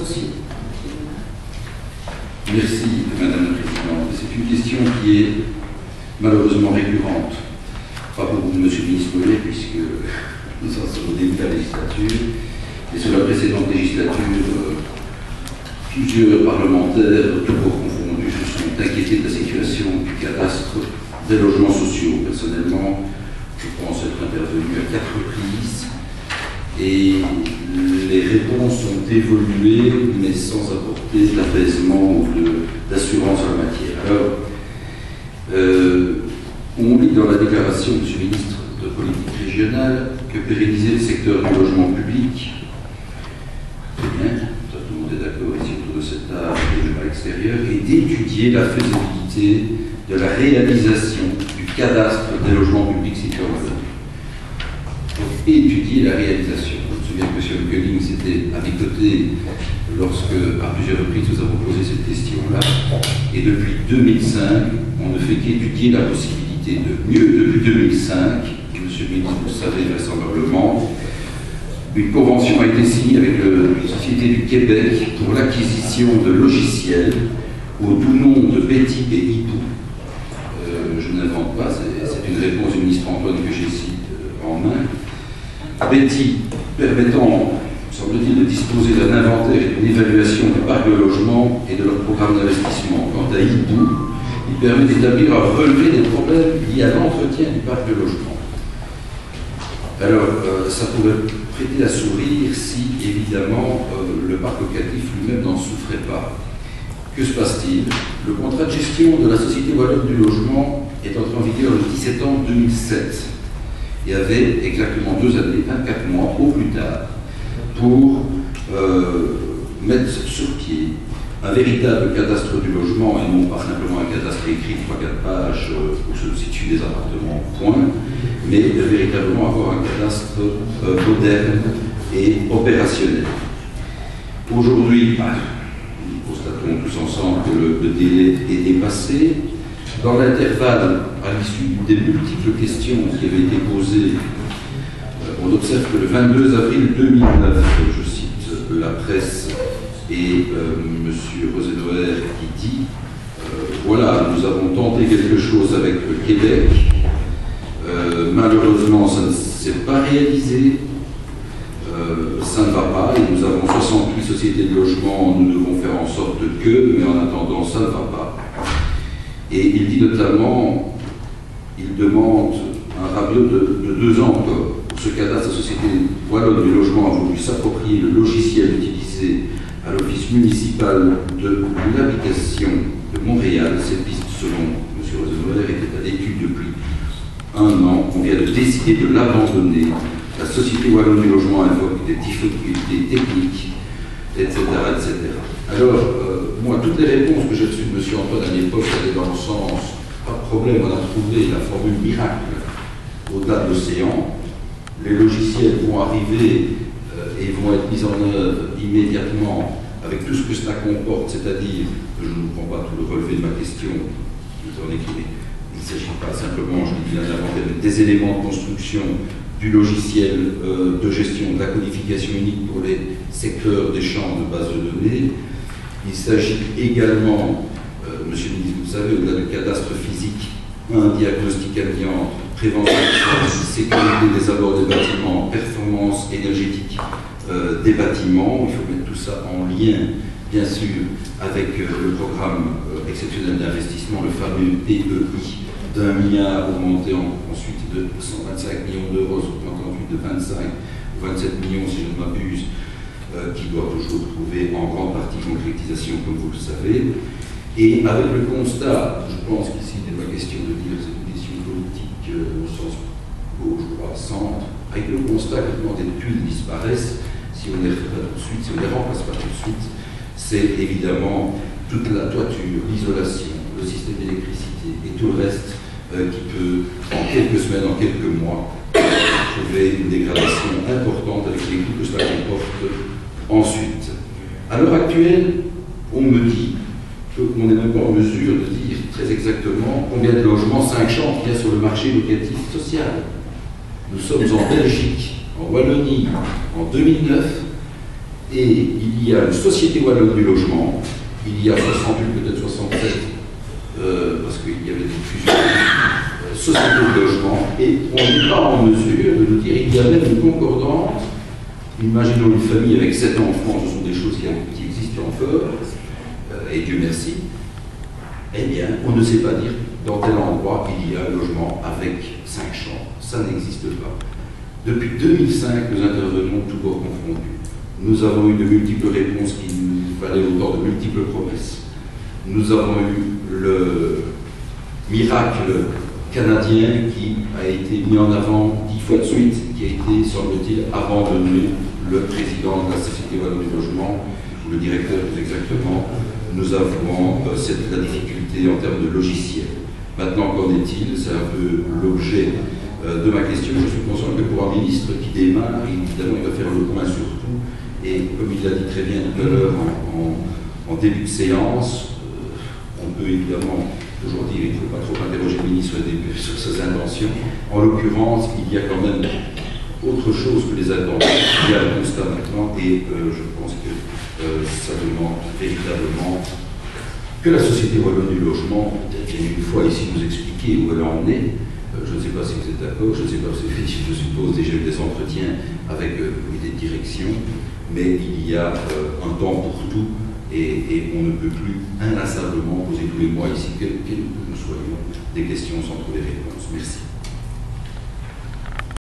sociaux. Merci, Madame la Présidente. C'est une question qui est malheureusement récurrente. Pas pour vous, Monsieur le ministre Mollet, puisque nous en sommes au début de la législature. Et sur la précédente législature, plusieurs parlementaires, tous bords confondus, se sont inquiétés de la situation du cadastre des logements sociaux. Personnellement, je pense être intervenu à 4 reprises et les réponses ont évolué, mais sans apporter d'apaisement ou d'assurance en la matière. Alors, on lit dans la déclaration du ministre de Politique régionale que pérenniser le secteur du logement public, c'est bien, tout le monde est d'accord ici autour de cette table, du logement extérieur, et d'étudier la faisabilité de la réalisation du cadastre des logements publics situés en Wallonie. Donc, étudier la réalisation. Je me souviens que M. Koenig s'était à mes côtés lorsque, à plusieurs reprises, nous avons posé cette question-là. Et depuis 2005, on ne fait qu'étudier la possibilité de mieux. Depuis 2005, M. le ministre, vous le savez vraisemblablement, une convention a été signée avec une société du Québec pour l'acquisition de logiciels au doux nom de Betty et Hippo. Je n'invente pas, c'est une réponse du ministre Antoine que j'ai ici en main. Betty permettant, semble-t-il, de disposer d'un inventaire et d'une évaluation du parc de logement et de leur programme d'investissement. Quant à Hippo, il permet d'établir un relevé des problèmes liés à l'entretien du parc de logement. Alors, ça pourrait prêter à sourire si, évidemment, le parc locatif lui-même n'en souffrait pas. Que se passe-t-il? Le contrat de gestion de la Société Wallonne du Logement est entré en vigueur le 17 septembre 2007 et avait exactement 2 années, 24 mois au plus tard, pour mettre sur pied un véritable cadastre du logement et non pas simplement un cadastre écrit de 3-4 pages où se situent des appartements, point, mais véritablement avoir un cadastre moderne et opérationnel. Aujourd'hui, nous constatons tous ensemble que le délai est dépassé. Dans l'intervalle, à l'issue des multiples questions qui avaient été posées, on observe que le 22 avril 2009, je cite la presse et M. Rosenoer qui dit voilà, nous avons tenté quelque chose avec le Québec, malheureusement ça ne s'est pas réalisé, ça ne va pas, et nous avons 68 sociétés de logement, nous devons faire en sorte que, mais en attendant ça ne va pas. Et il dit notamment, il demande un rabais de 2 ans encore. Pour ce cadastre, la Société Wallonne du Logement a voulu s'approprier le logiciel utilisé à l'Office municipal de l'habitation de Montréal. Cette piste, selon M. Rosenoer, était à l'étude depuis 1 an. On vient de décider de l'abandonner. La Société Wallonne du Logement invoque des difficultés techniques, etc. etc. Alors, moi, toutes les réponses que j'ai reçues de M. Antoine à l'époque allaient dans le sens, pas de problème, on a trouvé la formule miracle au-delà de l'océan. Les logiciels vont arriver et vont être mis en œuvre immédiatement avec tout ce que cela comporte, c'est-à-dire, je ne prends pas tout le relevé de ma question, il ne s'agit pas simplement, je dis bien avant, des éléments de construction du logiciel de gestion de la codification unique pour les secteurs des champs de base de données. Il s'agit également, monsieur le ministre, vous savez, au-delà du cadastre physique, un diagnostic amiante, prévention, sécurité des abords des bâtiments, performance énergétique des bâtiments. Il faut mettre tout ça en lien, bien sûr, avec le programme exceptionnel d'investissement, le fameux PEI, d'1 milliard augmenté ensuite de 125 millions d'euros, ensuite de 25 ou 27 millions, si je ne m'abuse, qui doit toujours trouver en grande partie concrétisation, comme vous le savez. Et avec le constat, je pense qu'ici il n'est pas question de dire c'est une question politique au sens gauche, droit, centre, avec le constat que quand des tuiles disparaissent, si on ne les fait pas tout de suite, si on ne les remplace pas tout de suite, c'est évidemment toute la toiture, l'isolation, le système d'électricité et tout le reste qui peut, en quelques semaines, en quelques mois, trouver une dégradation importante avec les coûts que cela comporte ensuite. À l'heure actuelle, on me dit qu'on n'est même pas en mesure de dire très exactement combien de logements 5 chambres il y a sur le marché locatif social. Nous sommes en Belgique, en Wallonie, en 2009, Et il y a une société wallonne du logement, il y a 68, peut-être 67, parce qu'il y avait des fusions, sociétés de logement, et on n'est pas en mesure de nous dire, il y a même une concordance. Imaginons une famille avec 7 enfants, ce sont des choses qui existent encore, et Dieu merci. Eh bien, on ne sait pas dire dans tel endroit il y a un logement avec 5 chambres. Ça n'existe pas. Depuis 2005, nous intervenons tout bord confondus. Nous avons eu de multiples réponses qui nous valaient autant de multiples promesses. Nous avons eu le miracle canadien qui a été mis en avant 10 fois de suite, qui a été, semble-t-il, abandonné. Le président de la Société Wallonne du Logement, ou le directeur plus exactement, nous avons la difficulté en termes de logiciel. Maintenant, qu'en est-il? C'est un peu l'objet de ma question. Je suis conscient que pour un ministre qui démarre, évidemment, il va faire le point sur tout. Et comme il l'a dit très bien tout à l'heure en début de séance, on peut évidemment toujours dire qu'il ne faut pas trop interroger le ministre sur ses intentions. En l'occurrence, il y a quand même autre chose que les intentions. Il y a le constat maintenant, et je pense que ça demande véritablement que la Société Wallonne du Logement vienne une fois ici nous expliquer où elle en est. Je ne sais pas si vous êtes d'accord, je ne sais pas si je suppose déjà eu des entretiens avec des directions, mais il y a un temps pour tout et on ne peut plus inlassablement poser tous les mois ici, quels que nous soyons, des questions sans trouver réponse. Merci.